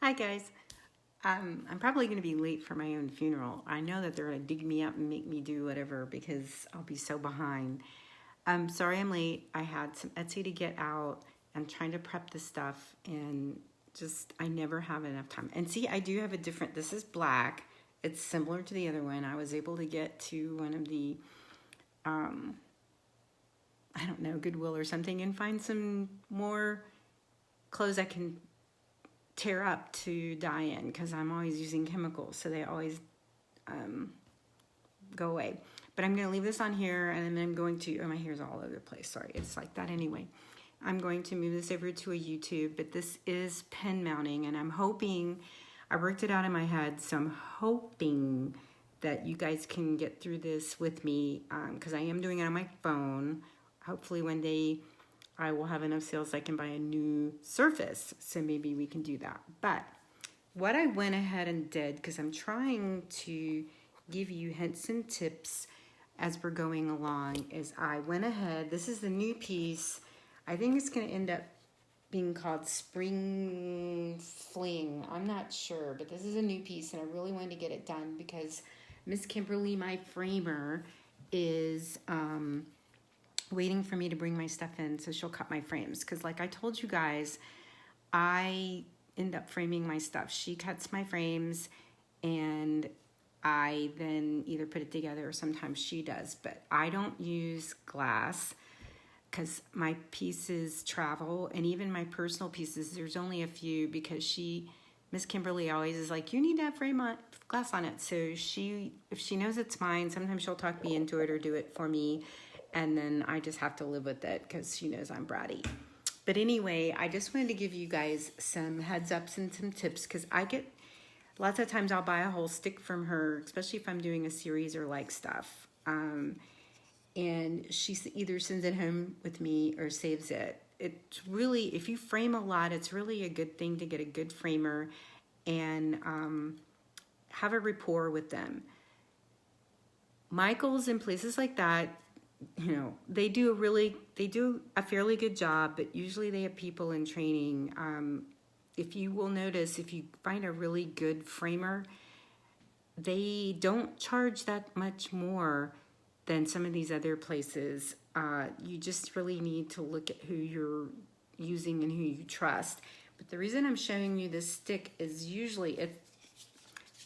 Hi guys. I'm probably going to be late for my own funeral. I know that they're going to dig me up and make me do whatever because I'll be so behind. I'm sorry I'm late. I had some Etsy to get out. I'm trying to prep the stuff and just I never have enough time. And see, I do have a different. This is black. It's similar to the other one. I was able to get to one of the I don't know, Goodwill or something and find some more clothes I can tear up to dye in because I'm always using chemicals, so they always go away. But I'm going to leave this on here, and then I'm going to, oh, my hair's all over the place. Sorry, it's like that anyway. I'm going to move this over to a YouTube, but this is pen mounting, and I'm hoping, I worked it out in my head, so I'm hoping that you guys can get through this with me because I am doing it on my phone. Hopefully one day I will have enough sales I can buy a new Surface, so maybe we can do that. But what I went ahead and did, because I'm trying to give you hints and tips as we're going along, is I went ahead, this is the new piece. I think it's going to end up being called Spring Fling. I'm not sure, but this is a new piece, and I really wanted to get it done because Miss Kimberly, my framer, is waiting for me to bring my stuff in so she'll cut my frames. Because like I told you guys, I end up framing my stuff. She cuts my frames and I then either put it together or sometimes she does. But I don't use glass because my pieces travel, and even my personal pieces, there's only a few because Miss Kimberly always is like, you need to have glass on it. So if she knows it's mine, sometimes she'll talk me into it or do it for me. And then I just have to live with it because she knows I'm bratty. But anyway, I just wanted to give you guys some heads ups and some tips because I get, lots of times I'll buy a whole stick from her, especially if I'm doing a series or like stuff. And she either sends it home with me or saves it. It's really, if you frame a lot, it's really a good thing to get a good framer and have a rapport with them. Michael's and places like that, you know, they do a fairly good job, but usually they have people in training. If you will notice, if you find a really good framer, they don't charge that much more than some of these other places. You just really need to look at who you're using and who you trust. But the reason I'm showing you this stick is usually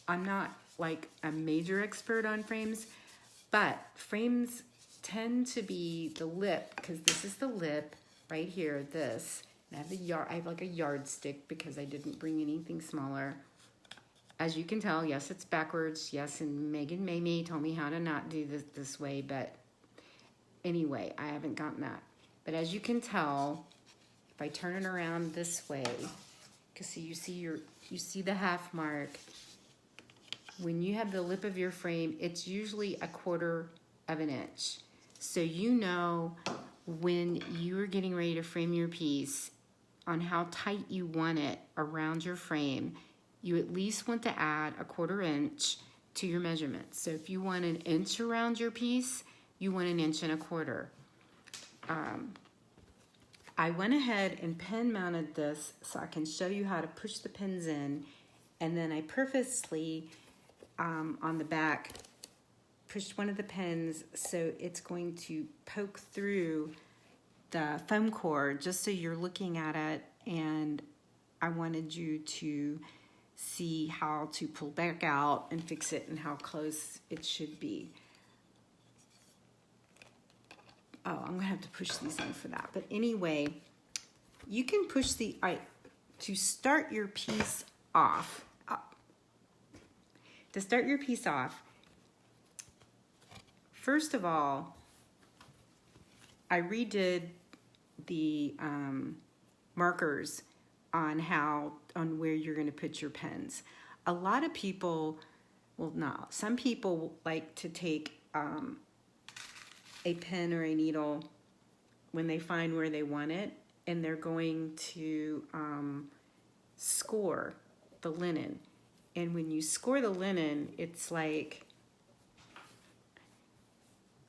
I'm not like a major expert on frames, but frames tend to be the lip, because this is the lip right here, this. And I have like a yardstick because I didn't bring anything smaller. As you can tell, yes, it's backwards. Yes, and Megan Mamie told me how to not do this way, but anyway, I haven't gotten that. But as you can tell, if I turn it around this way, because you see the half mark. When you have the lip of your frame, it's usually 1/4 of an inch. So you know when you're getting ready to frame your piece on how tight you want it around your frame. You at least want to add 1/4 inch to your measurement. So if you want 1 inch around your piece, you want 1 1/4 inch. I went ahead and pen mounted this so I can show you how to push the pins in, and then I purposely on the back pushed one of the pins so it's going to poke through the foam core just so you're looking at it, and I wanted you to see how to pull back out and fix it and how close it should be. Oh, I'm gonna have to push these in for that. But anyway, you can push to start your piece off. To start your piece off, first of all, I redid the markers on where you're going to put your pens. A lot of people, well, not some people like to take a pen or a needle when they find where they want it, and they're going to score the linen. And when you score the linen, it's like,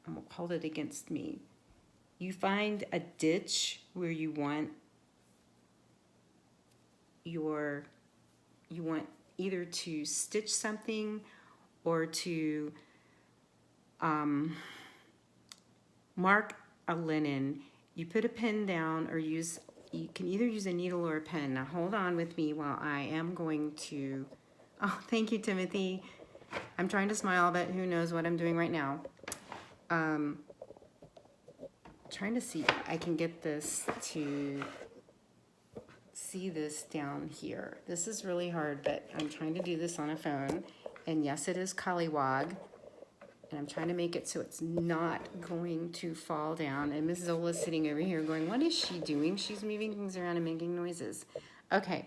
I'm gonna hold it against me. You find a ditch where you want your you want either to stitch something or to mark a linen, you put a pen down or you can either use a needle or a pen. Now hold on with me while I am going to, oh, thank you, Timothy. I'm trying to smile, but who knows what I'm doing right now. Trying to see if I can get this to see this down here. This is really hard, but I'm trying to do this on a phone. And yes, it is Collywog. And I'm trying to make it so it's not going to fall down. And Miss Zola's sitting over here going, what is she doing? She's moving things around and making noises. Okay,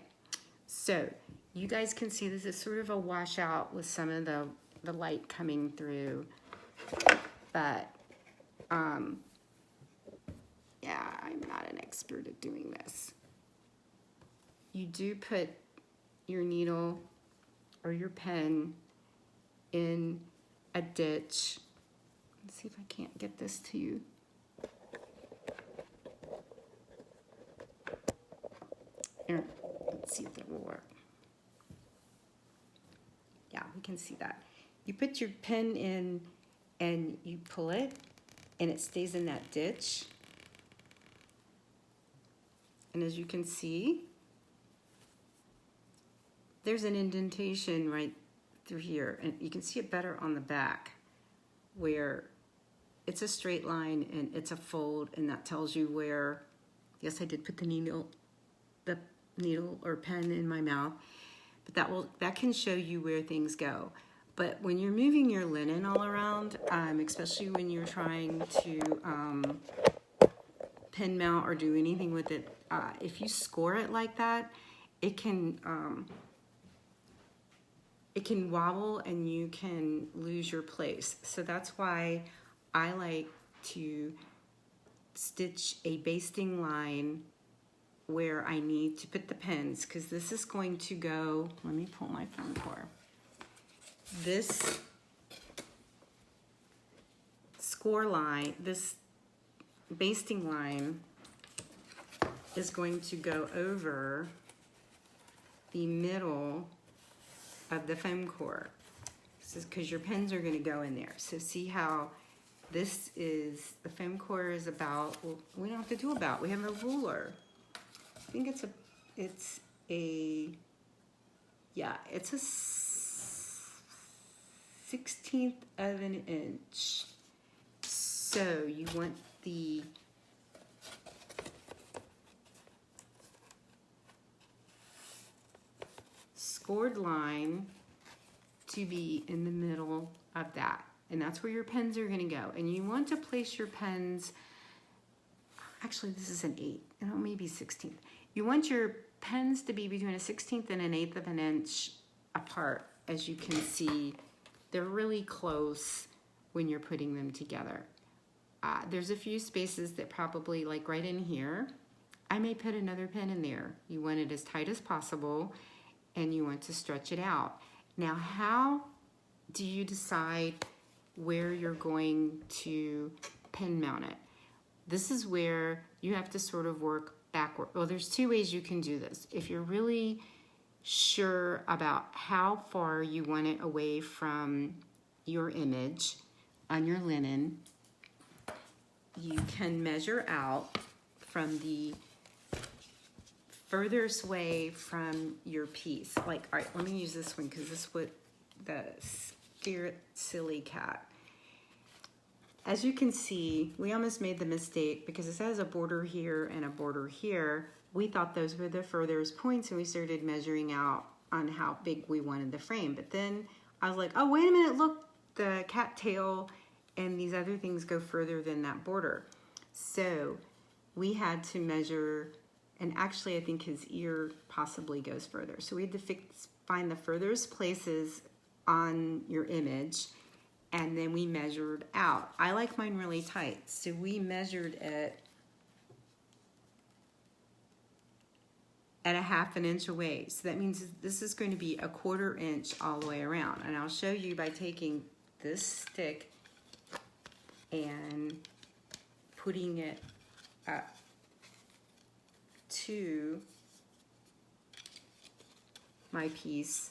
so you guys can see this is sort of a washout with some of the light coming through. But, yeah, I'm not an expert at doing this. You do put your needle or your pen in a ditch. Let's see if I can't get this to you. Here, let's see if that will work. Yeah, we can see that. You put your pen in and you pull it and it stays in that ditch. And as you can see, there's an indentation right through here, and you can see it better on the back where it's a straight line and it's a fold, and that tells you where, yes, I did put the needle or pen in my mouth, but that can show you where things go. But when you're moving your linen all around, especially when you're trying to pin mount or do anything with it, if you score it like that, it can wobble and you can lose your place. So that's why I like to stitch a basting line where I need to put the pins, because this is going to go, let me pull my phone cord. This score line, this basting line is going to go over the middle of the foam core. This is because your pins are going to go in there. So see how this is, the foam core is about, well, we don't have to do about, we have a ruler. I think it's a 1/16 of an inch. So you want the scored line to be in the middle of that, and that's where your pens are going to go. And you want to place your pens, actually this is an 8, maybe 16th. You want your pens to be between a 16th and an 1/8 of an inch apart. As you can see, they're really close when you're putting them together. There's a few spaces that probably, like right in here, I may put another pen in there. You want it as tight as possible, and you want to stretch it out. Now, how do you decide where you're going to pin mount it? This is where you have to sort of work backward. Well, there's two ways you can do this. If you're really sure about how far you want it away from your image on your linen, you can measure out from the furthest way from your piece. Like, all right, let me use this one because this is what the Scared Silly Cat. As you can see, we almost made the mistake because it says a border here and a border here. We thought those were the furthest points, and we started measuring out on how big we wanted the frame. But then I was like, oh, wait a minute, look, the cat tail and these other things go further than that border. So we had to measure, and actually I think his ear possibly goes further. So we had to find the furthest places on your image, and then we measured out. I like mine really tight, so we measured it at a 1/2 inch away. So that means this is going to be a 1/4 inch all the way around. And I'll show you by taking this stick and putting it up to my piece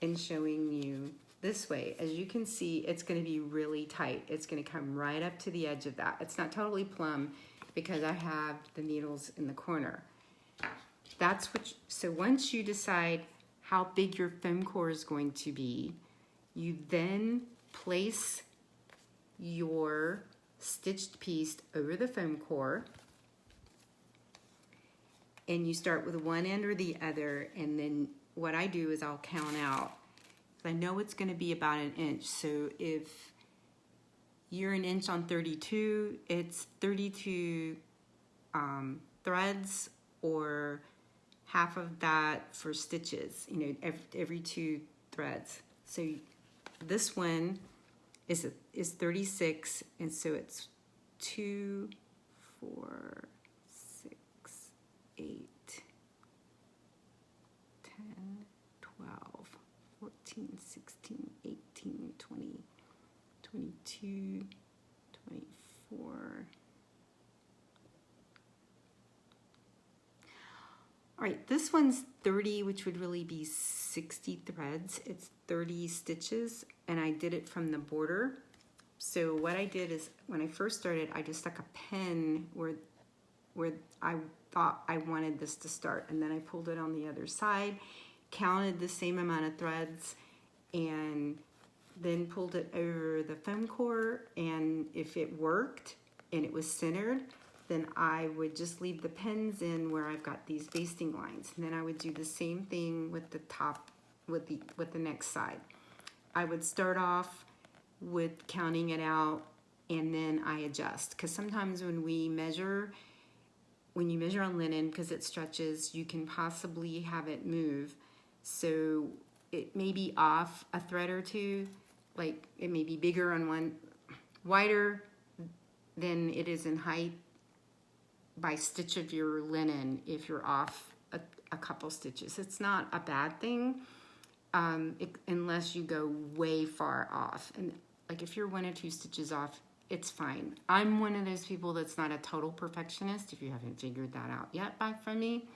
and showing you this way. As you can see, it's going to be really tight. It's going to come right up to the edge of that. It's not totally plumb because I have the needles in the corner. So once you decide how big your foam core is going to be, you then place your stitched piece over the foam core, and you start with one end or the other, and then what I do is I'll count out. I know it's going to be about an inch, so if you're an inch on 32, it's 32 threads, or half of that for stitches, you know, every 2 threads. So this one is 36, and so it's 2, 4, 6, 8, 10, 12, 14, 16, 18, 20, 22, 24. All right, this one's 30, which would really be 60 threads. It's 30 stitches, and I did it from the border. So what I did is, when I first started, I just stuck a pin where I thought I wanted this to start, and then I pulled it on the other side, counted the same amount of threads, and then pulled it over the foam core, and if it worked and it was centered, then I would just leave the pins in where I've got these basting lines. And then I would do the same thing with the top, with the next side. I would start off with counting it out, and then I adjust. Because sometimes when you measure on linen, because it stretches, you can possibly have it move. So it may be off a thread or two, like it may be bigger on one, wider than it is in height by stitch of your linen if you're off a couple stitches. It's not a bad thing unless you go way far off. And like if you're 1 or 2 stitches off, it's fine. I'm one of those people that's not a total perfectionist, if you haven't figured that out yet from me.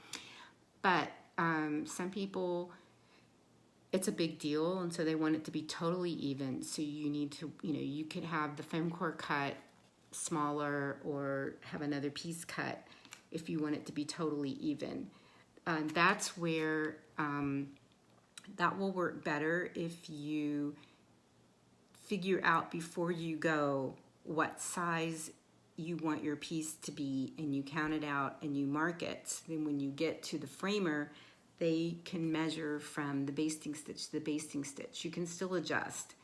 But some people, it's a big deal, and so they want it to be totally even. So you need to, you could have the foam core cut smaller or have another piece cut if you want it to be totally even. That's where that will work better if you figure out before you go what size you want your piece to be, and you count it out and you mark it. Then when you get to the framer, they can measure from the basting stitch to the basting stitch. You can still adjust.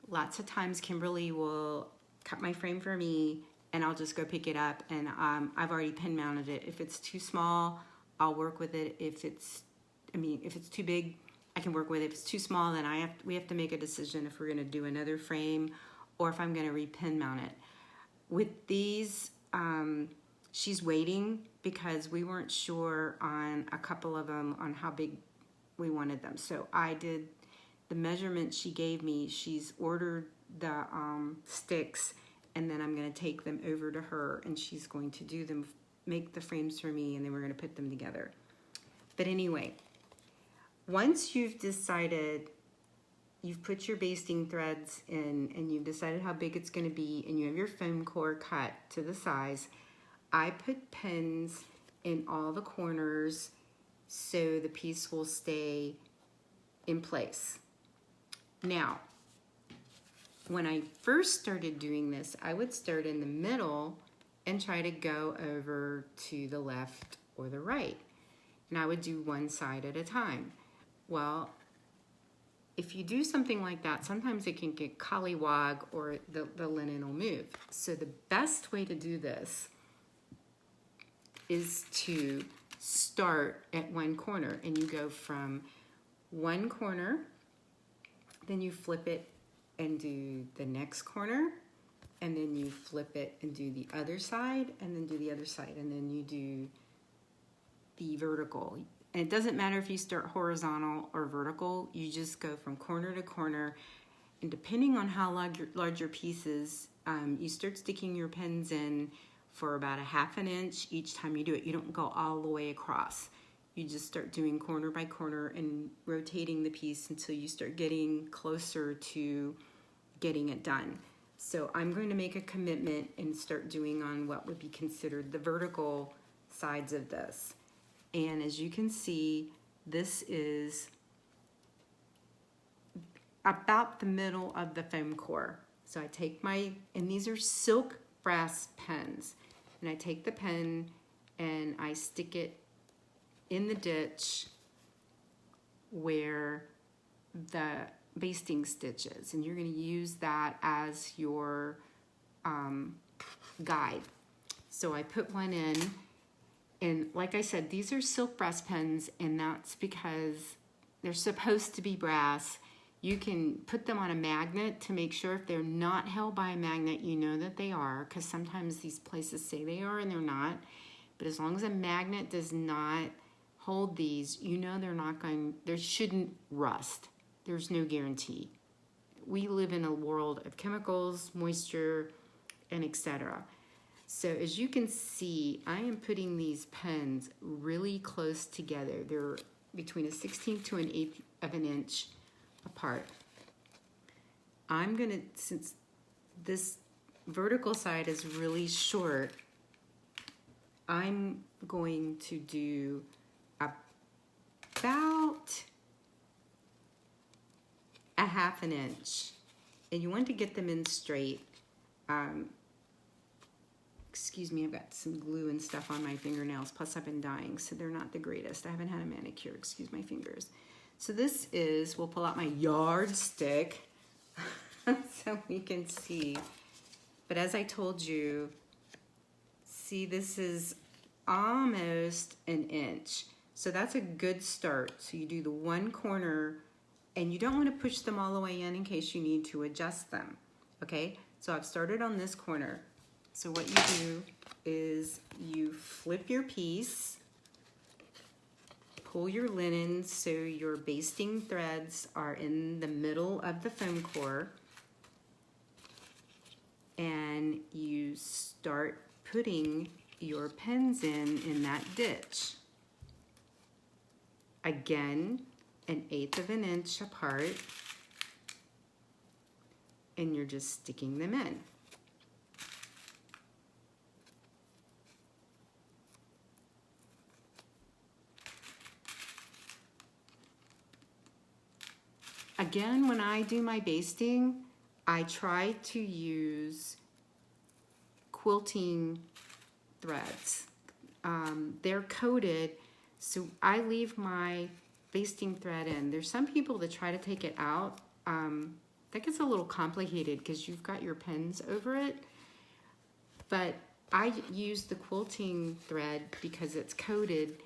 Lots of times Kimberly will cut my frame for me, and I'll just go pick it up, and I've already pin mounted it. If it's too small, I'll work with it. If it's too big, I can work with it. If it's too small, then we have to make a decision if we're gonna do another frame or if I'm gonna re-pin mount it. With these, she's waiting because we weren't sure on a couple of them on how big we wanted them. So I did the measurement she gave me. She's ordered the sticks, and then I'm going to take them over to her, and she's going to do them, make the frames for me, and then we're going to put them together. But anyway, once you've decided, you've put your basting threads in, and you've decided how big it's going to be, and you have your foam core cut to the size, I put pins in all the corners so the piece will stay in place. Now, when I first started doing this, I would start in the middle and try to go over to the left or the right. And I would do one side at a time. Well, if you do something like that, sometimes it can get collywog or the linen will move. So the best way to do this is to start at one corner, and you go from one corner, then you flip it and do the next corner, and then you flip it and do the other side, and then do the other side, and then you do the vertical. And it doesn't matter if you start horizontal or vertical, you just go from corner to corner, and depending on how large your piece is, you start sticking your pins in for about a 1/2 inch each time you do it. You don't go all the way across. you just start doing corner by corner and rotating the piece until you start getting closer to getting it done. So I'm going to make a commitment and start doing on what would be considered the vertical sides of this. And as you can see, this is about the middle of the foam core. So I take and these are silk brass pens, and I take the pen and I stick it in the ditch where the basting stitch is, and you're going to use that as your guide. So I put one in, and like I said, these are silk brass pens, and that's because they're supposed to be brass. You can put them on a magnet to make sure if they're not held by a magnet, you know that they are, because sometimes these places say they are and they're not. But as long as a magnet does not hold these, you know they shouldn't rust. There's no guarantee. We live in a world of chemicals, moisture, and etc. So as you can see, I am putting these pens really close together. They're between a 16th to an 1/8 of an inch apart. I'm gonna, since this vertical side is really short, I'm going to do about a 1/2 inch, and you want to get them in straight. Excuse me, I've got some glue and stuff on my fingernails, plus I've been dyeing, so they're not the greatest. I haven't had a manicure, excuse my fingers. So this is, we'll pull out my yardstick so we can see. But as I told you, see, this is almost an inch. So that's a good start. So you do the one corner, and you don't want to push them all the way in case you need to adjust them. Okay, so I've started on this corner. So what you do is you flip your piece, pull your linen so your basting threads are in the middle of the foam core, and you start putting your pens in that ditch. Again, an 1/8 of an inch apart, and you're just sticking them in. Again, when I do my basting, I try to use quilting threads. They're coated, so I leave my basting thread in. There's some people that try to take it out. That gets a little complicated because you've got your pens over it, but I use the quilting thread because it's coated.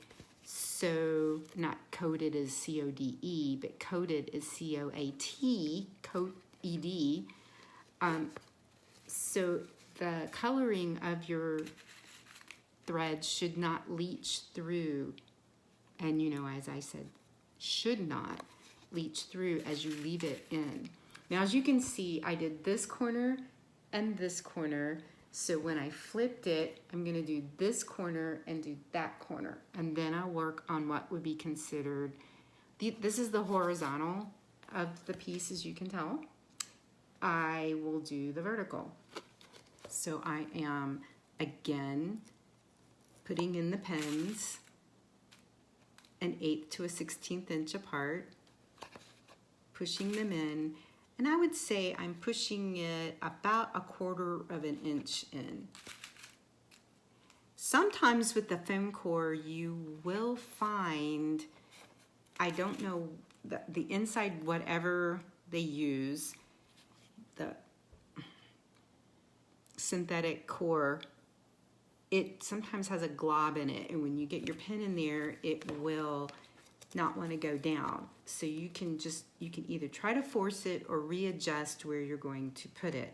So not coated as C-O-D-E, but coated as C-O-A-T, coat E-D. So the coloring of your thread should not leach through, and you know, as I said, should not leach through as you leave it in. Now, as you can see, I did this corner and this corner. So when I flipped it, I'm gonna do this corner and do that corner. And then I'll work on what would be considered, this is the horizontal of the piece, as you can tell. I will do the vertical. So I am, again, putting in the pens an 1/8 to a 16th inch apart, pushing them in, and I would say I'm pushing it about a 1/4 of an inch in. Sometimes with the foam core, you will find, I don't know, the inside, whatever they use, the synthetic core, it sometimes has a glob in it, and when you get your pen in there, it will not want to go down. So you can either try to force it or readjust where you're going to put it.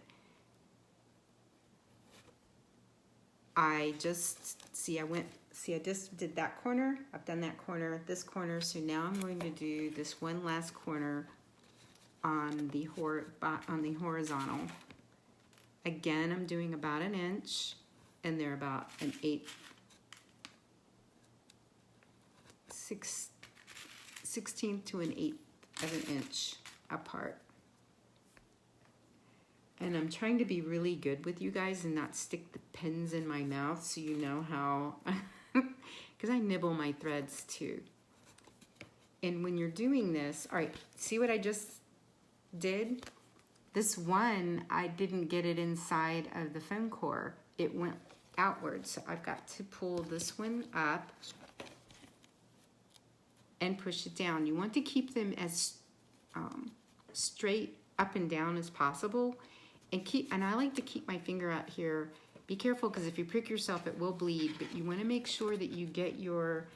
I just did that corner, I've done that corner, this corner, so now I'm going to do this one last corner on the horizontal. Again, I'm doing about an inch, and they're about an 1/8. 16th to an 1/8 of an inch apart. And I'm trying to be really good with you guys and not stick the pins in my mouth so you know how, because I nibble my threads too. And when you're doing this, all right, see what I just did? This one, I didn't get it inside of the foam core. It went outward, so I've got to pull this one up and push it down. You want to keep them as straight up and down as possible. And I like to keep my finger out here. Be careful, because if you prick yourself, it will bleed, but you want to make sure that you get your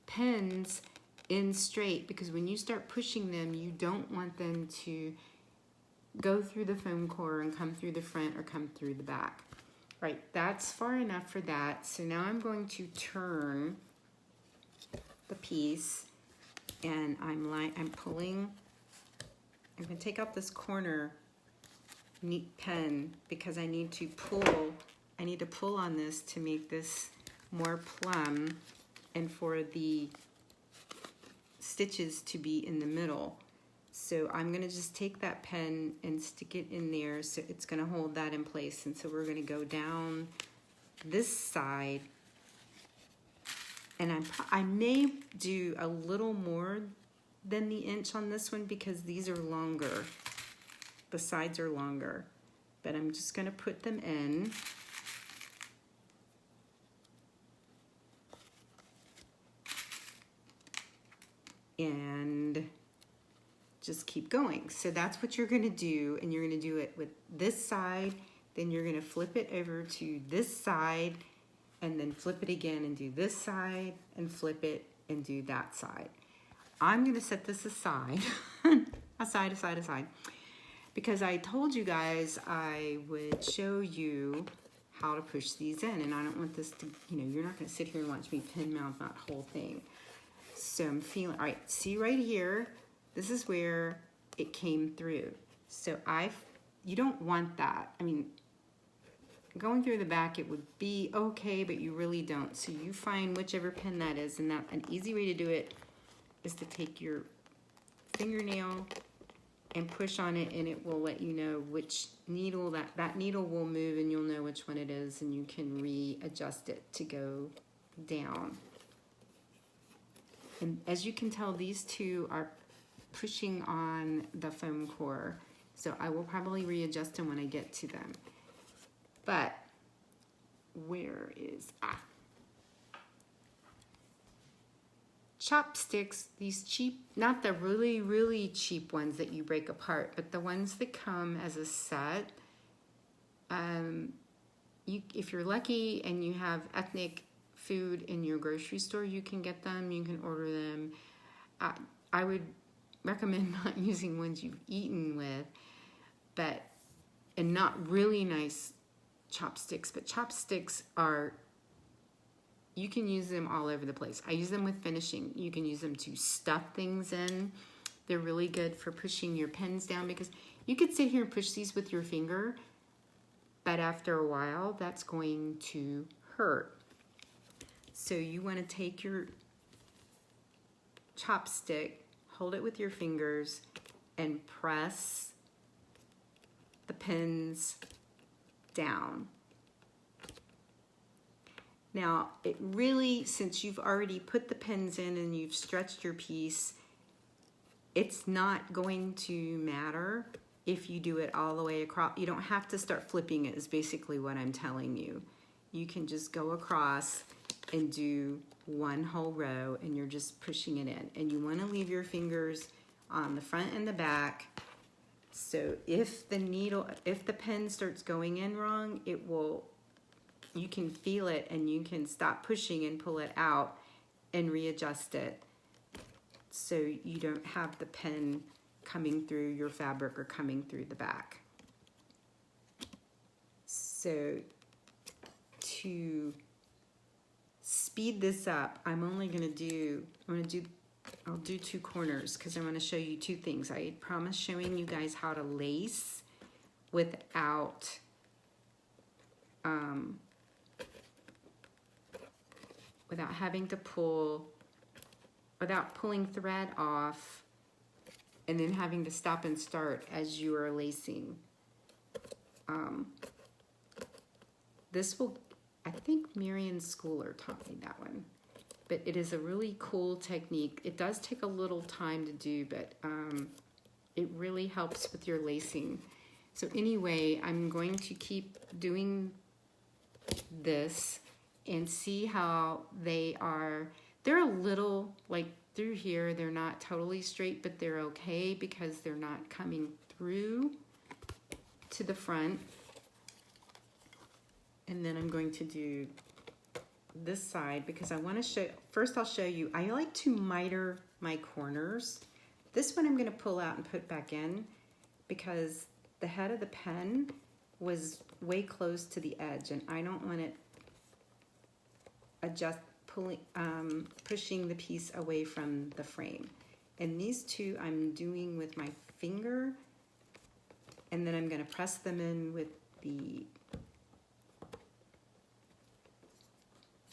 pins in straight, because when you start pushing them, you don't want them to go through the foam core and come through the front or come through the back. Right, that's far enough for that. So now I'm going to turn the piece, and I'm pulling. I'm going to take out this corner neat pen because I need to pull on this to make this more plumb and for the stitches to be in the middle. So I'm going to just take that pen and stick it in there, so it's going to hold that in place. And so we're going to go down this side, and I may do a little more than the inch on this one because these are longer. The sides are longer, but I'm just going to put them in. And just keep going. So that's what you're going to do, and you're going to do it with this side, then you're going to flip it over to this side, and then flip it again and do this side, and flip it and do that side. I'm going to set this aside, aside, because I told you guys I would show you how to push these in, and I don't want this to, you're not going to sit here and watch me pin mount that whole thing. So I'm feeling, all right, see right here, this is where it came through. So you don't want that. I mean, going through the back, it would be okay, but you really don't. So you find whichever pin that is, and an easy way to do it is to take your fingernail and push on it, and it will let you know which needle, that needle will move, and you'll know which one it is, and you can readjust it to go down. And as you can tell, these two are pushing on the foam core, so I will probably readjust them when I get to them. But where is chopsticks, these cheap, not the really, really cheap ones that you break apart, but the ones that come as a set. If you're lucky and you have ethnic food in your grocery store, you can get them, you can order them. I would recommend not using ones you've eaten with, and not really nice chopsticks, but chopsticks you can use them all over the place. I use them with finishing. You can use them to stuff things in. They're really good for pushing your pens down, because you could sit here and push these with your finger, but after a while, that's going to hurt. So you want to take your chopstick, hold it with your fingers, and press the pins down. Now, it really, since you've already put the pins in and you've stretched your piece, it's not going to matter if you do it all the way across. You don't have to start flipping it, is basically what I'm telling you. You can just go across and do one whole row, and you're just pushing it in. And you want to leave your fingers on the front and the back. So if the pen starts going in wrong, you can feel it, and you can stop pushing and pull it out and readjust it, so you don't have the pen coming through your fabric or coming through the back. So to speed this up, I'll do two corners, because I want to show you two things. I promised showing you guys how to lace without having to pull without pulling thread off and then having to stop and start as you are lacing. This will, I think Marion Schooler taught me that one, but it is a really cool technique. It does take a little time to do, but it really helps with your lacing. So anyway, I'm going to keep doing this and see how they are. They're a little, like through here, they're not totally straight, but they're okay because they're not coming through to the front. And then I'm going to do this side because I want to show, first I'll show you, I like to miter my corners. This one I'm going to pull out and put back in because the head of the pen was way close to the edge and I don't want it pushing the piece away from the frame. And these two I'm doing with my finger, and then I'm going to press them in with the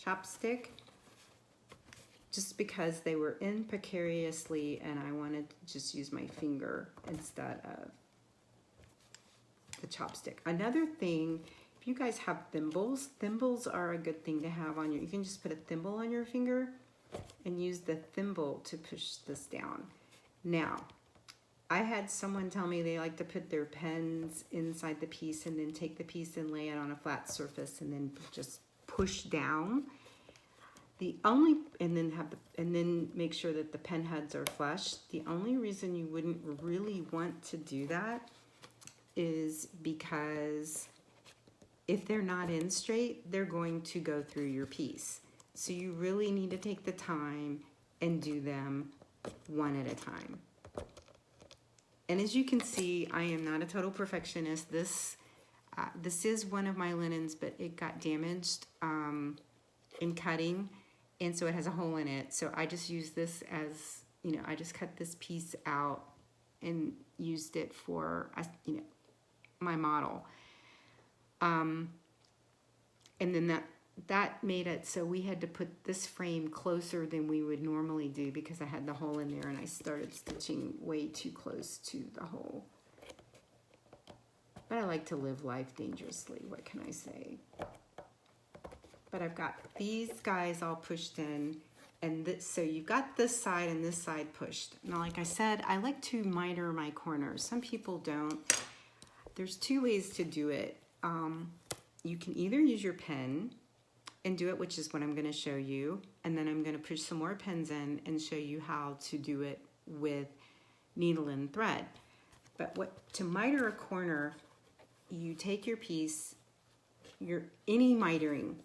chopstick just because they were in precariously and I wanted to just use my finger instead of the chopstick. Another thing, if you guys have thimbles, thimbles are a good thing to have on your, you can just put a thimble on your finger and use the thimble to push this down. Now, I had someone tell me they like to put their pens inside the piece and then take the piece and lay it on a flat surface and then just push down. And then make sure that the pen heads are flush. The only reason you wouldn't really want to do that is because if they're not in straight, they're going to go through your piece. So you really need to take the time and do them one at a time. And as you can see, I am not a total perfectionist. This is one of my linens, but it got damaged in cutting, and so it has a hole in it. So I just use this as, you know, I just cut this piece out and used it for, you know, my model. And then that made it so we had to put this frame closer than we would normally do because I had the hole in there and I started stitching way too close to the hole. But I like to live life dangerously, what can I say? But I've got these guys all pushed in, and so you've got this side and this side pushed. Now, like I said, I like to miter my corners. Some people don't. There's two ways to do it. You can either use your pen and do it, which is what I'm going to show you, and then I'm going to push some more pens in and show you how to do it with needle and thread. But to miter a corner, you take your piece, any mitering,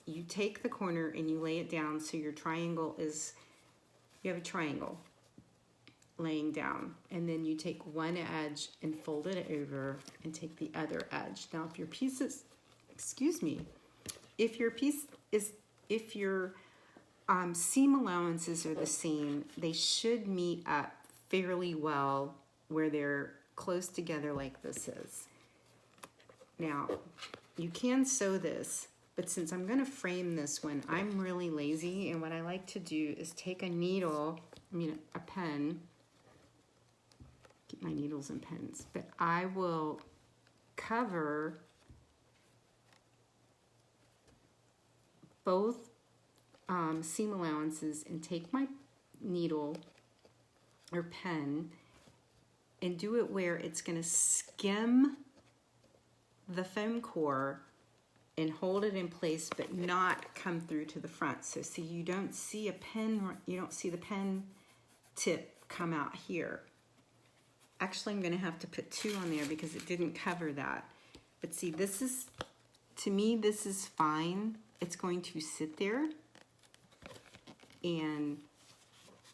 you take the corner and you lay it down so your triangle is, you have a triangle laying down, and then you take one edge and fold it over and take the other edge. Now if your piece is, if your seam allowances are the same, they should meet up fairly well where they're close together like this is. Now, you can sew this, but since I'm going to frame this one, I'm really lazy, and what I like to do is take a needle, a pen, keep my needles and pens, but I will cover both seam allowances and take my needle or pen and do it where it's going to skim the foam core and hold it in place but not come through to the front. So see, you don't see a pen, you don't see the pen tip come out here. Actually, I'm going to have to put two on there because it didn't cover that. But see, this is, to me, this is fine. It's going to sit there and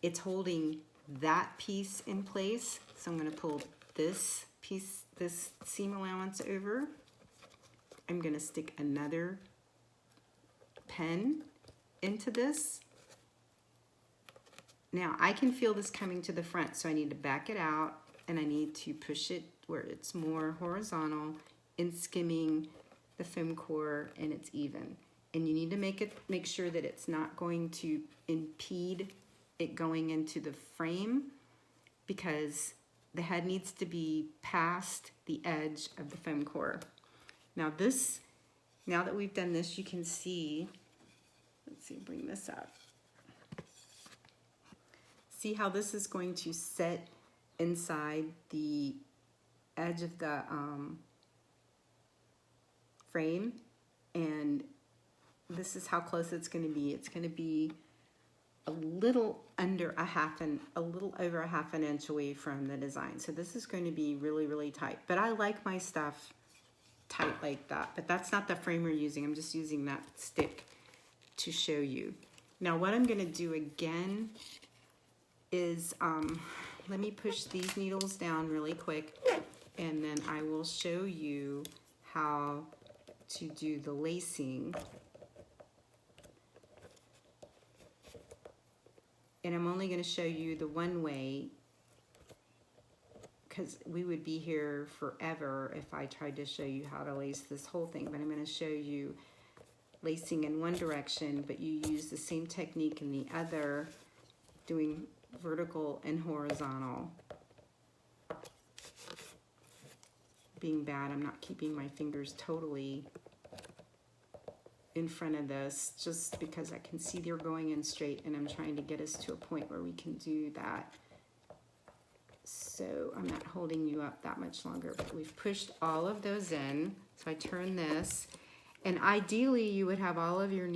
it's holding that piece in place. So I'm going to pull this piece, this seam allowance over. I'm going to stick another pen into this. Now I can feel this coming to the front, so I need to back it out and I need to push it where it's more horizontal and skimming the foam core and it's even. And you need to make sure that it's not going to impede it going into the frame because the head needs to be past the edge of the foam core. Now that we've done this, you can see, let's see, bring this up. See how this is going to sit inside the edge of the frame, and this is how close it's going to be. It's going to be a little over a half an inch away from the design. So this is going to be really, really tight. But I like my stuff tight like that. But that's not the frame we're using. I'm just using that stick to show you. Now what I'm going to do again is, let me push these needles down really quick, and then I will show you how to do the lacing. And I'm only going to show you the one way, because we would be here forever if I tried to show you how to lace this whole thing. But I'm going to show you lacing in one direction, but you use the same technique in the other, doing vertical and horizontal. Being bad, I'm not keeping my fingers totally in front of this, just because I can see they're going in straight, and I'm trying to get us to a point where we can do that. So I'm not holding you up that much longer, but we've pushed all of those in. So I turn this, and ideally you would have all of your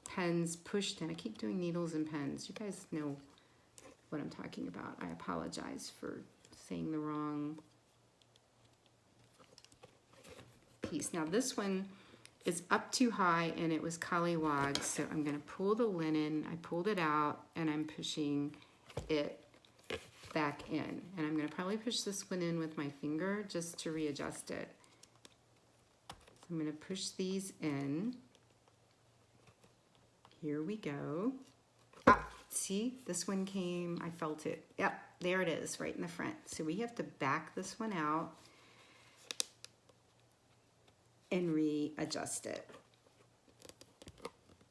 pens pushed in. I keep doing needles and pens. You guys know what I'm talking about. I apologize for saying the wrong piece. Now this one is up too high and it was collywog, so I'm going to pull the linen. I pulled it out and I'm pushing it back in. And I'm going to probably push this one in with my finger just to readjust it. So I'm going to push these in. Here we go. Ah, see, this one came, I felt it. Yep, there it is, right in the front. So we have to back this one out and readjust it.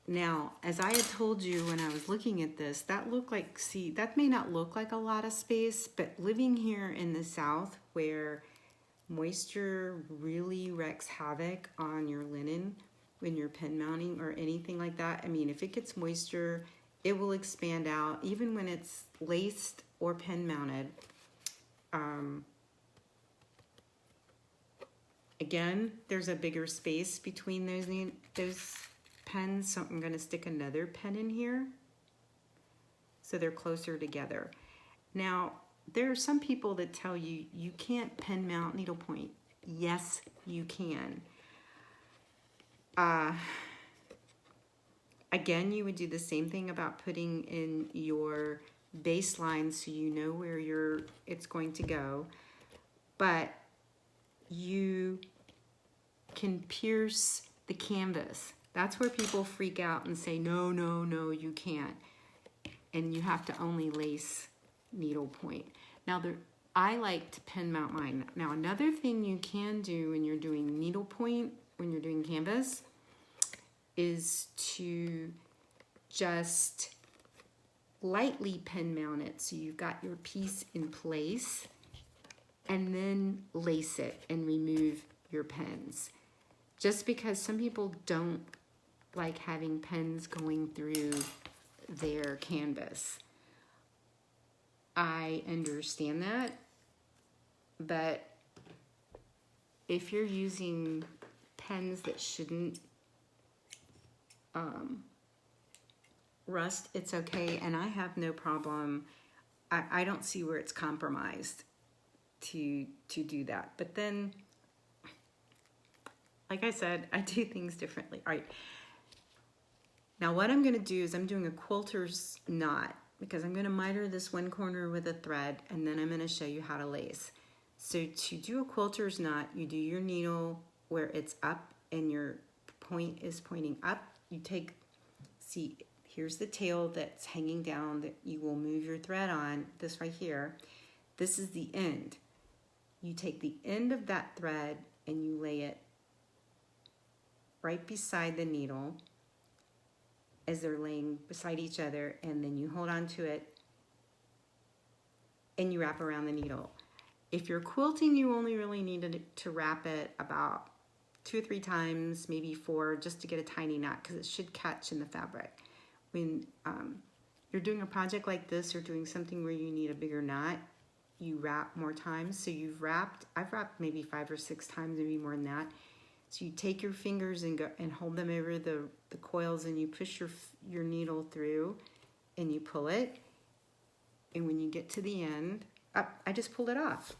Now, as I had told you when I was looking at this, that looked like, see, that may not look like a lot of space, but living here in the South where moisture really wreaks havoc on your linen when you're pen mounting or anything like that. I mean, if it gets moisture, it will expand out, even when it's laced or pen mounted. Again, there's a bigger space between those pens, so I'm going to stick another pen in here so they're closer together. Now, there are some people that tell you you can't pen mount needlepoint. Yes, you can. Again, you would do the same thing about putting in your baseline so you know where it's going to go, but you can pierce the canvas. That's where people freak out and say, no, no, no, you can't. And you have to only lace needlepoint. Now, I like to pen mount mine. Now, another thing you can do when you're doing needlepoint, when you're doing canvas, is to just lightly pen mount it so you've got your piece in place, and then lace it and remove your pens. Just because some people don't like having pens going through their canvas. I understand that, but if you're using pens that shouldn't rust, it's okay, and I have no problem. I don't see where it's compromised to do that. But then, like I said, I do things differently. All right. Now what I'm going to do is I'm doing a quilter's knot, because I'm going to miter this one corner with a thread, and then I'm going to show you how to lace. So to do a quilter's knot, you do your needle where it's up and your point is pointing up. You take, see, here's the tail that's hanging down that you will move your thread on, this right here. This is the end. You take the end of that thread and you lay it right beside the needle, as they're laying beside each other, and then you hold on to it and you wrap around the needle. If you're quilting, you only really need to wrap it about 2 or 3 times, maybe 4, just to get a tiny knot, because it should catch in the fabric. When you're doing a project like this or doing something where you need a bigger knot, you wrap more times. So I've wrapped maybe 5 or 6 times, maybe more than that. So you take your fingers and go and hold them over the coils, and you push your needle through and you pull it. And when you get to the end, I just pulled it off.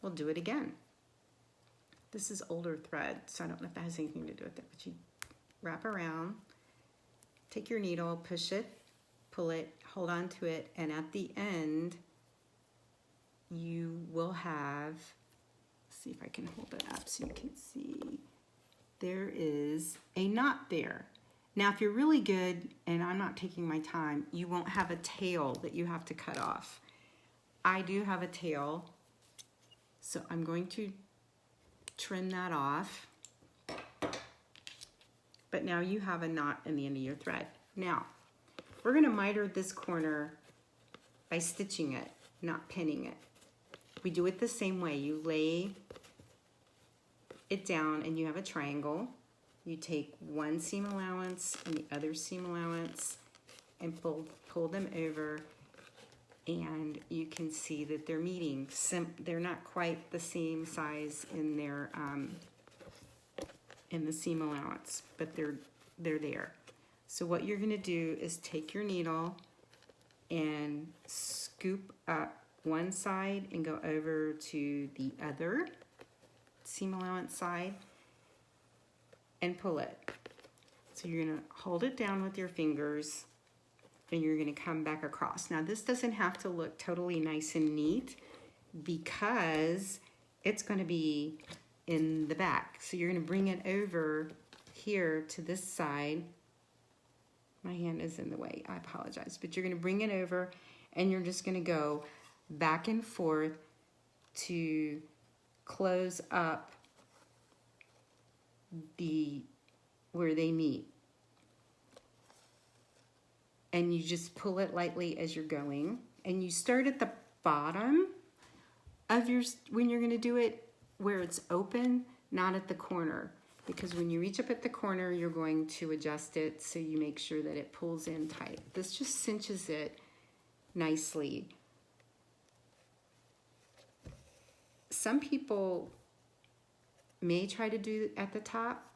We'll do it again. This is older thread, so I don't know if that has anything to do with it, but you wrap around, take your needle, push it, pull it, hold on to it, and at the end, you will have, let's see if I can hold it up so you can see, there is a knot there. Now, if you're really good, and I'm not taking my time, you won't have a tail that you have to cut off. I do have a tail, so I'm going to trim that off. But now you have a knot in the end of your thread. Now, we're gonna miter this corner by stitching it, not pinning it. We do it the same way. You lay it down and you have a triangle. You take one seam allowance and the other seam allowance and pull them over, and you can see that they're meeting. They're not quite the same size in their in the seam allowance, but they're there. So what you're gonna do is take your needle and scoop up one side and go over to the other seam allowance side and pull it. So you're gonna hold it down with your fingers and you're gonna come back across. Now this doesn't have to look totally nice and neat because it's gonna be in the back. So you're gonna bring it over here to this side. My hand is in the way, I apologize. But you're gonna bring it over and you're just gonna go back and forth to close up where they meet. And you just pull it lightly as you're going. And you start at the bottom of when you're gonna do it, where it's open, not at the corner. Because when you reach up at the corner, you're going to adjust it so you make sure that it pulls in tight. This just cinches it nicely. Some people may try to do it at the top,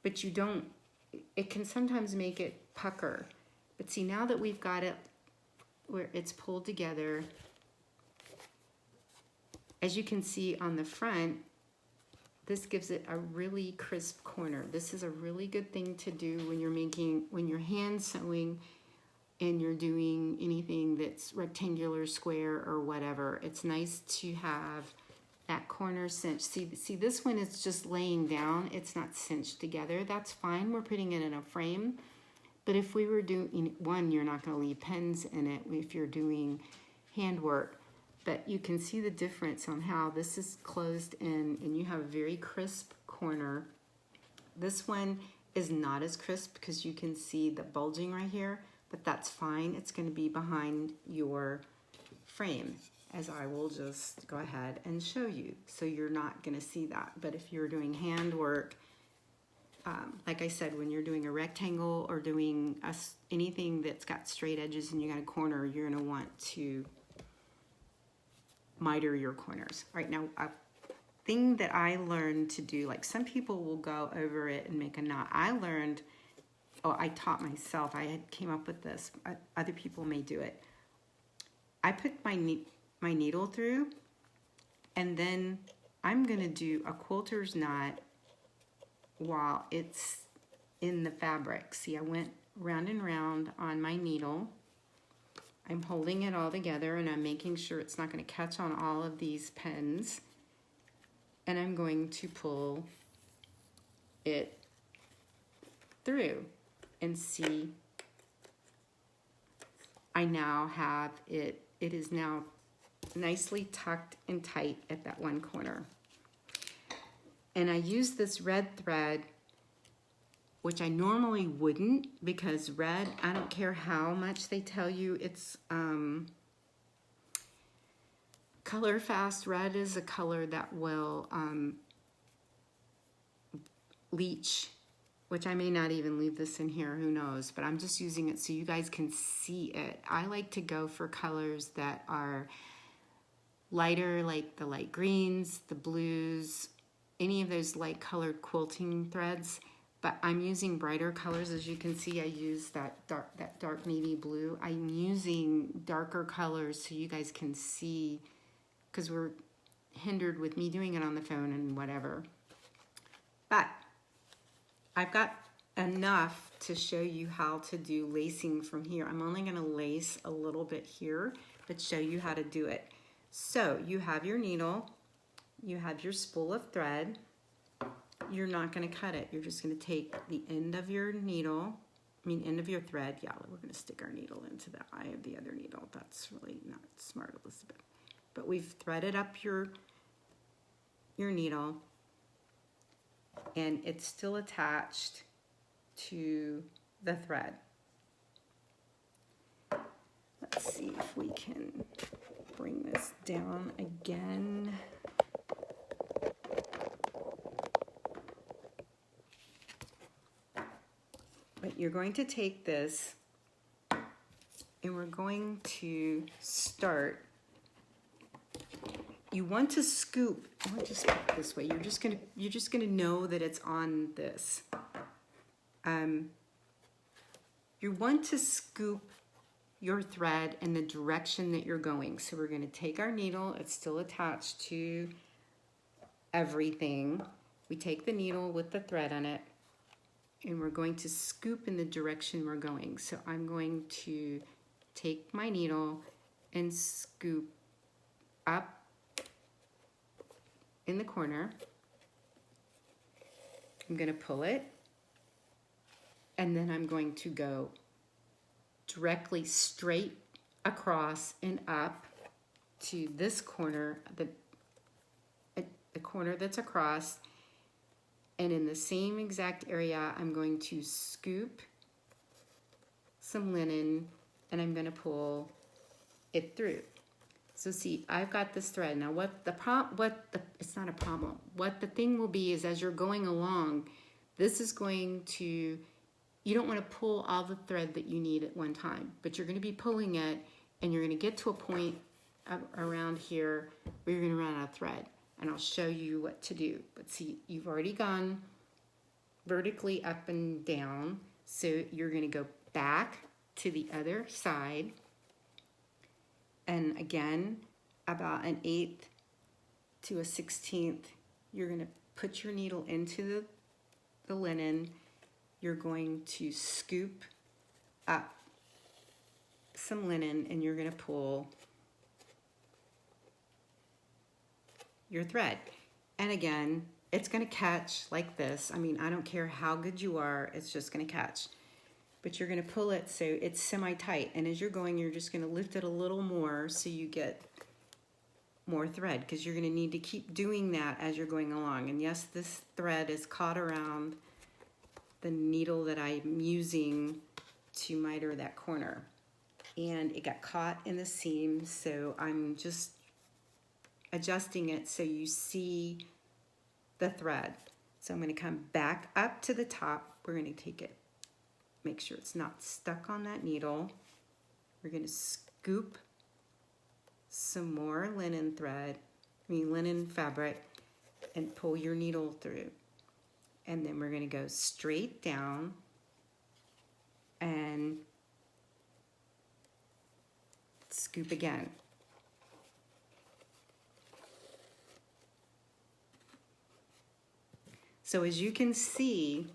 but you don't. It can sometimes make it pucker. But see, now that we've got it where it's pulled together, as you can see on the front, this gives it a really crisp corner. This is a really good thing to do when you're hand sewing and you're doing anything that's rectangular, square, or whatever. It's nice to have that corner cinched. See, this one is just laying down. It's not cinched together. That's fine. We're putting it in a frame. But if we were doing, you're not going to leave pens in it if you're doing handwork. But you can see the difference on how this is closed in, and you have a very crisp corner. This one is not as crisp because you can see the bulging right here, but that's fine. It's going to be behind your frame, as I will just go ahead and show you. So you're not going to see that. But if you're doing handwork, like I said, when you're doing a rectangle or doing anything that's got straight edges and you got a corner, you're going to want to miter your corners. All right, now a thing that I learned to do, like some people will go over it and make a knot. I taught myself. I came up with this. Other people may do it. I put my needle through, and then I'm gonna do a quilter's knot while it's in the fabric. See, I went round and round on my needle. I'm holding it all together and I'm making sure it's not going to catch on all of these pens. And I'm going to pull it through and see. I now have it. It is now nicely tucked and tight at that one corner. And I use this red thread which I normally wouldn't, because red, I don't care how much they tell you it's color fast. Red is a color that will leach, which I may not even leave this in here, who knows, but I'm just using it so you guys can see it. I like to go for colors that are lighter, like the light greens, the blues, any of those light colored quilting threads, but I'm using brighter colors. As you can see, I use that dark navy blue. I'm using darker colors so you guys can see, because we're hindered with me doing it on the phone and whatever. But I've got enough to show you how to do lacing from here. I'm only going to lace a little bit here, but show you how to do it. So you have your needle, you have your spool of thread. You're not going to cut it. You're just going to take the end of your needle, end of your thread. Yeah, we're going to stick our needle into the eye of the other needle. That's really not smart, Elizabeth. But we've threaded up your needle, and it's still attached to the thread. Let's see if we can bring this down again. But you're going to take this, and we're going to start. You want to scoop. Let me just put it this way. You're just gonna know that it's on this. You want to scoop your thread in the direction that you're going. So we're going to take our needle. It's still attached to everything. We take the needle with the thread on it, and we're going to scoop in the direction we're going. So I'm going to take my needle and scoop up in the corner. I'm going to pull it, and then I'm going to go directly straight across and up to this corner, the corner that's across, and in the same exact area I'm going to scoop some linen, and I'm going to pull it through. So see, I've got this thread. Now it's not a problem. What the thing will be is, as you're going along, this is going to, you don't want to pull all the thread that you need at one time, but you're going to be pulling it, and you're going to get to a point around here where you're going to run out of thread, and I'll show you what to do. But see, you've already gone vertically up and down, so you're going to go back to the other side, and again, about an 1/8 to a 1/16, you're going to put your needle into the linen. You're going to scoop up some linen, and you're going to pull your thread. And again, it's going to catch like this. I don't care how good you are, it's just going to catch. But you're going to pull it so it's semi-tight, and as you're going, you're just going to lift it a little more so you get more thread, because you're going to need to keep doing that as you're going along. And yes, this thread is caught around the needle that I'm using to miter that corner, and it got caught in the seam, so I'm just adjusting it so you see the thread. So I'm going to come back up to the top. We're going to take it, make sure it's not stuck on that needle. We're going to scoop some more linen fabric, and pull your needle through. And then we're going to go straight down and scoop again. So as you can see,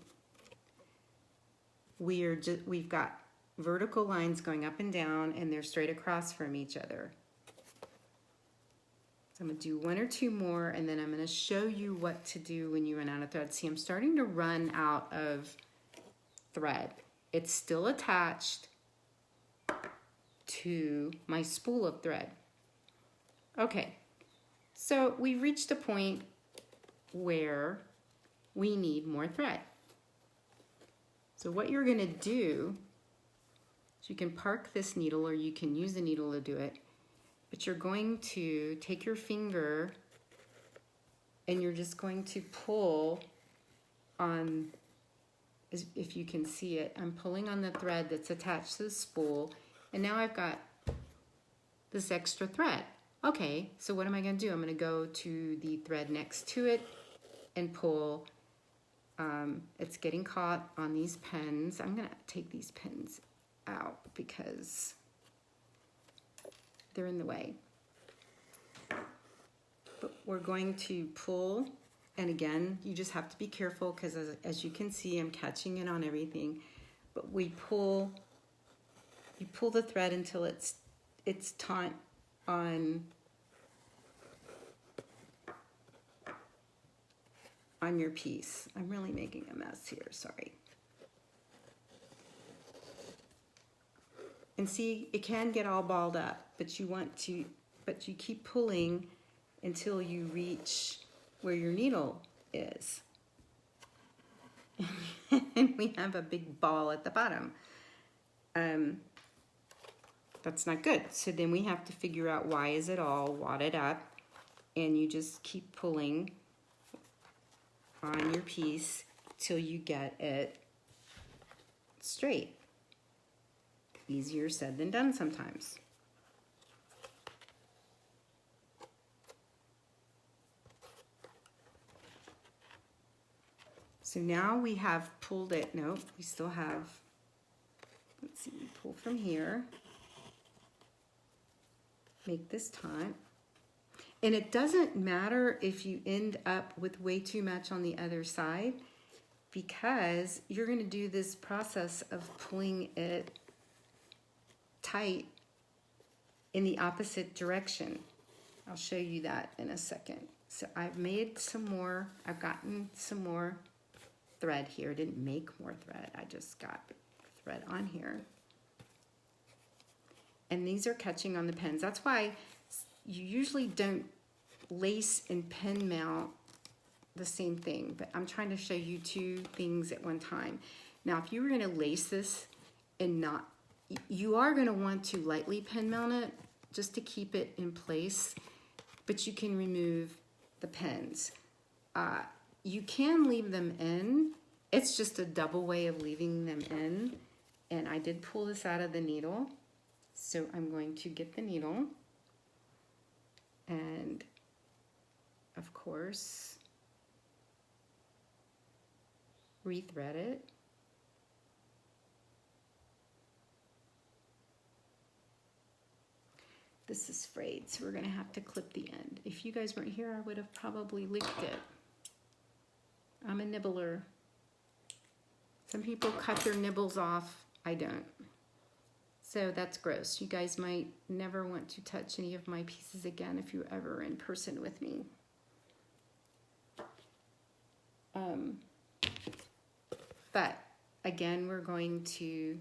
we've got vertical lines going up and down, and they're straight across from each other. So I'm going to do 1 or 2 more, and then I'm going to show you what to do when you run out of thread. See, I'm starting to run out of thread. It's still attached to my spool of thread. Okay, so we've reached a point where we need more thread. So what you're going to do is you can park this needle or you can use the needle to do it, but you're going to take your finger and you're just going to pull on, if you can see it, I'm pulling on the thread that's attached to the spool, and now I've got this extra thread. Okay, so what am I going to do? I'm going to go to the thread next to it and pull. It's getting caught on these pins. I'm going to take these pins out because they're in the way. But we're going to pull, and again, you just have to be careful because as you can see, I'm catching it on everything. But we pull, you pull the thread until it's taut on your piece. I'm really making a mess here, sorry. And see, it can get all balled up, but you keep pulling until you reach where your needle is. And we have a big ball at the bottom. That's not good. So then we have to figure out why is it all wadded up, and you just keep pulling on your piece till you get it straight. Easier said than done sometimes. So now we have pulled it. Nope, we still have, let's see, we pull from here. Make this taut. And it doesn't matter if you end up with way too much on the other side, because you're going to do this process of pulling it tight in the opposite direction. I'll show you that in a second. So I've made some more, I've gotten some more thread here. I didn't make more thread, I just got thread on here. And these are catching on the pins. That's why you usually don't lace and pin mount the same thing, but I'm trying to show you two things at one time. Now, if you were gonna lace this and not, you are gonna want to lightly pin mount it just to keep it in place, but you can remove the pins. You can leave them in. It's just a double way of leaving them in. And I did pull this out of the needle. So I'm going to get the needle and, of course, rethread it. This is frayed, so we're going to have to clip the end. If you guys weren't here, I would have probably licked it. I'm a nibbler. Some people cut their nibbles off. I don't. So that's gross. You guys might never want to touch any of my pieces again if you're ever in person with me. But again, we're going to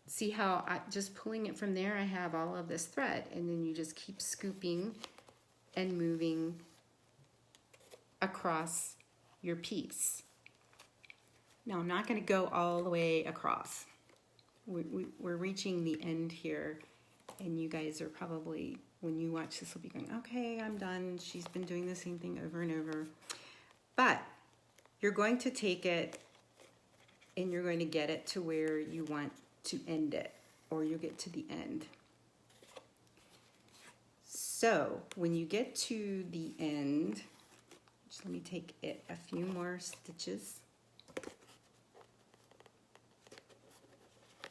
see how just pulling it from there, I have all of this thread, and then you just keep scooping and moving across your piece. Now I'm not going to go all the way across. We're reaching the end here, and you guys are probably, when you watch this, will be going, okay, I'm done. She's been doing the same thing over and over. But you're going to take it and you're going to get it to where you want to end it, or you'll get to the end. So when you get to the end, just let me take it a few more stitches.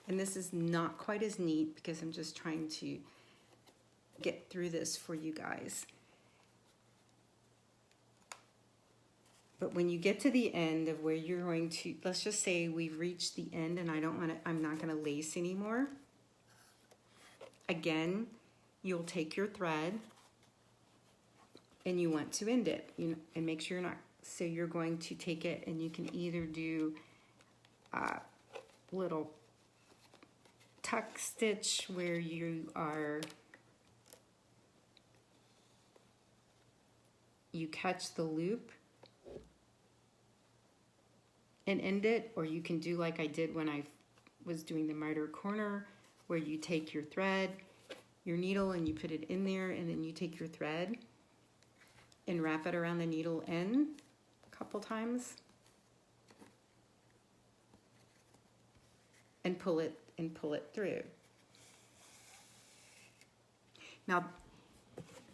And this is not quite as neat because I'm just trying to get through this for you guys. But when you get to the end of where you're going to, let's just say we've reached the end and I'm not going to lace anymore. Again, you'll take your thread and you want to end it, and make sure you're not, so you're going to take it and you can either do a little tuck stitch where you catch the loop and end it, or you can do like I did when I was doing the miter corner, where you take your thread, your needle, and you put it in there, and then you take your thread and wrap it around the needle end a couple times and pull it through. Now,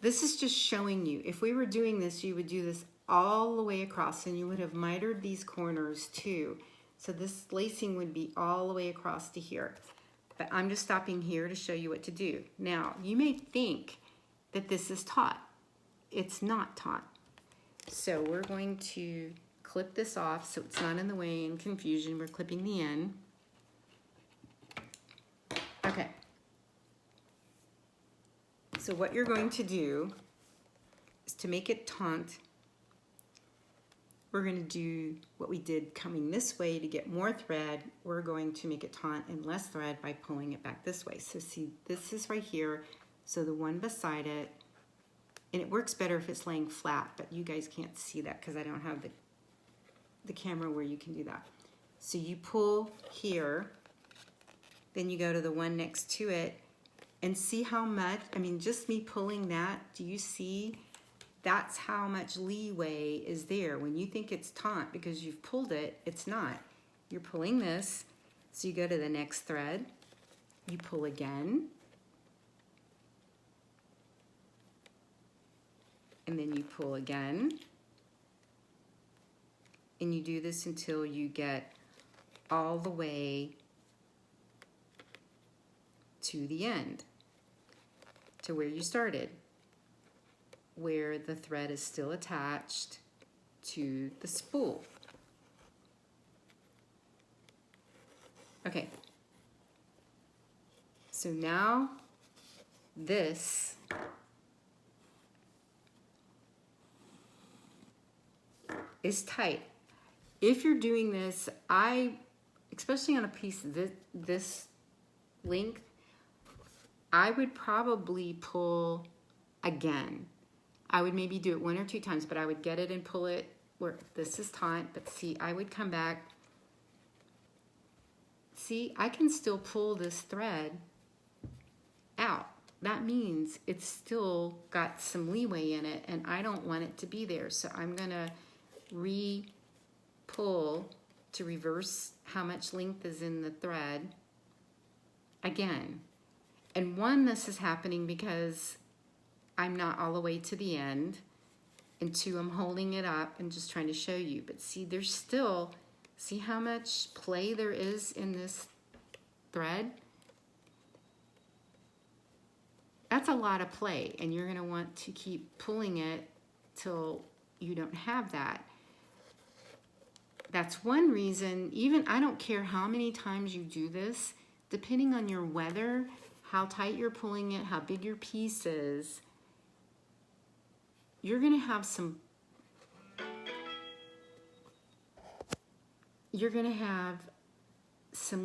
this is just showing you, if we were doing this, you would do this all the way across, and you would have mitered these corners too. So this lacing would be all the way across to here. But I'm just stopping here to show you what to do. Now, you may think that this is taut. It's not taut. So we're going to clip this off so it's not in the way and confusion. We're clipping the end. Okay. So what you're going to do is, to make it taut, we're going to do what we did coming this way to get more thread. We're going to make it taut and less thread by pulling it back this way. So see, this is right here. So the one beside it, and it works better if it's laying flat, but you guys can't see that because I don't have the camera where you can do that. So you pull here, then you go to the one next to it, and see how much, I mean, just me pulling that, do you see? That's how much leeway is there. When you think it's taut because you've pulled it, it's not. You're pulling this, so you go to the next thread, you pull again, and then you pull again, and you do this until you get all the way to the end, to where you started, where the thread is still attached to the spool. Okay, so now this is tight. If you're doing this, especially on a piece this length, I would probably pull again. I would maybe do it 1 or 2 times, but I would get it and pull it where this is taut. But see, I would come back. See, I can still pull this thread out. That means it's still got some leeway in it, and I don't want it to be there. So I'm gonna re-pull to reverse how much length is in the thread again. And one, this is happening because I'm not all the way to the end, and 2, I'm holding it up and just trying to show you. But see, there's still, see how much play there is in this thread? That's a lot of play, and you're gonna want to keep pulling it till you don't have that. That's one reason, even I don't care how many times you do this, depending on your weather, how tight you're pulling it, how big your piece is, you're gonna have some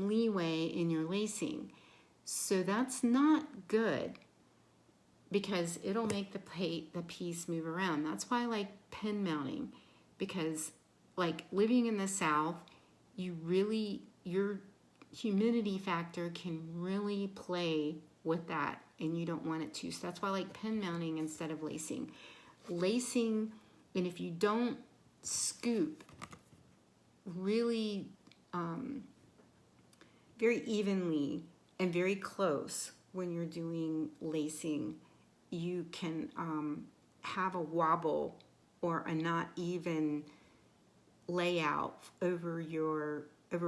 leeway in your lacing. So that's not good, because it'll make the piece move around. That's why I like pin mounting, because like living in the South, your humidity factor can really play with that, and you don't want it to. So that's why I like pin mounting instead of lacing. Lacing, and if you don't scoop really very evenly and very close when you're doing lacing, you can have a wobble or a not even layout over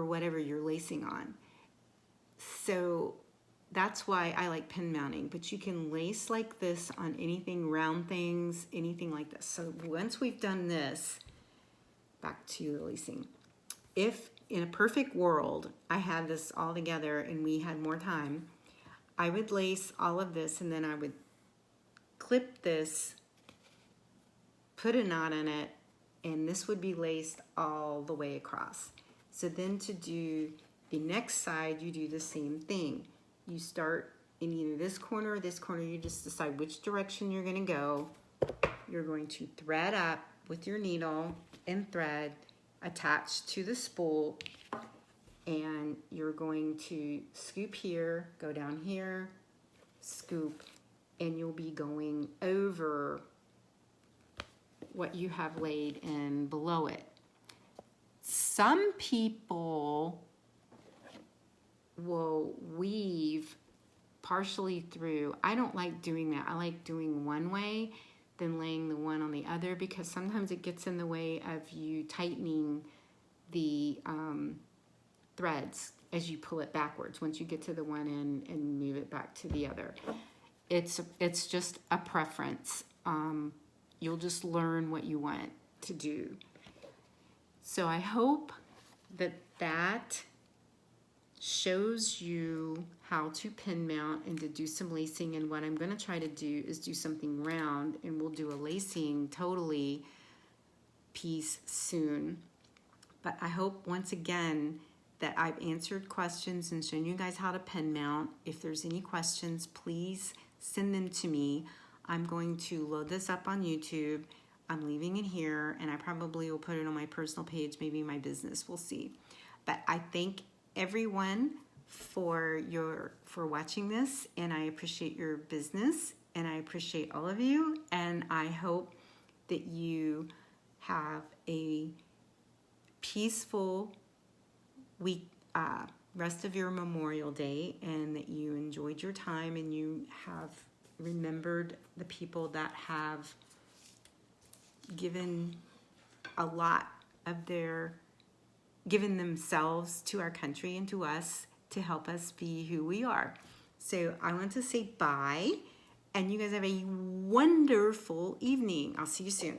whatever you're lacing on. So that's why I like pin mounting, but you can lace like this on anything, round things, anything like this. So once we've done this, back to the lacing. If in a perfect world I had this all together and we had more time, I would lace all of this, and then I would clip this, put a knot in it, and this would be laced all the way across. So then to do the next side, you do the same thing. You start in either this corner or this corner. You just decide which direction you're going to go. You're going to thread up with your needle and thread, attached to the spool, and you're going to scoop here, go down here, scoop, and you'll be going over what you have laid in below it. Some people will weave partially through. I don't like doing that. I like doing one way, then laying the one on the other, because sometimes it gets in the way of you tightening the threads as you pull it backwards once you get to the one end and move it back to the other. It's just a preference. You'll just learn what you want to do. So I hope that shows you how to pin mount and to do some lacing. And what I'm going to try to do is do something round, and we'll do a lacing totally piece soon. But I hope once again that I've answered questions and shown you guys how to pin mount. If there's any questions, please send them to me. I'm going to load this up on YouTube. I'm leaving it here, and I probably will put it on my personal page, maybe my business, we'll see. But I thank everyone for watching this, and I appreciate your business, and I appreciate all of you, and I hope that you have a peaceful week, rest of your Memorial Day, and that you enjoyed your time and you have remembered the people that have given a lot of given themselves to our country and to us to help us be who we are. So I want to say bye, and you guys have a wonderful evening. I'll see you soon.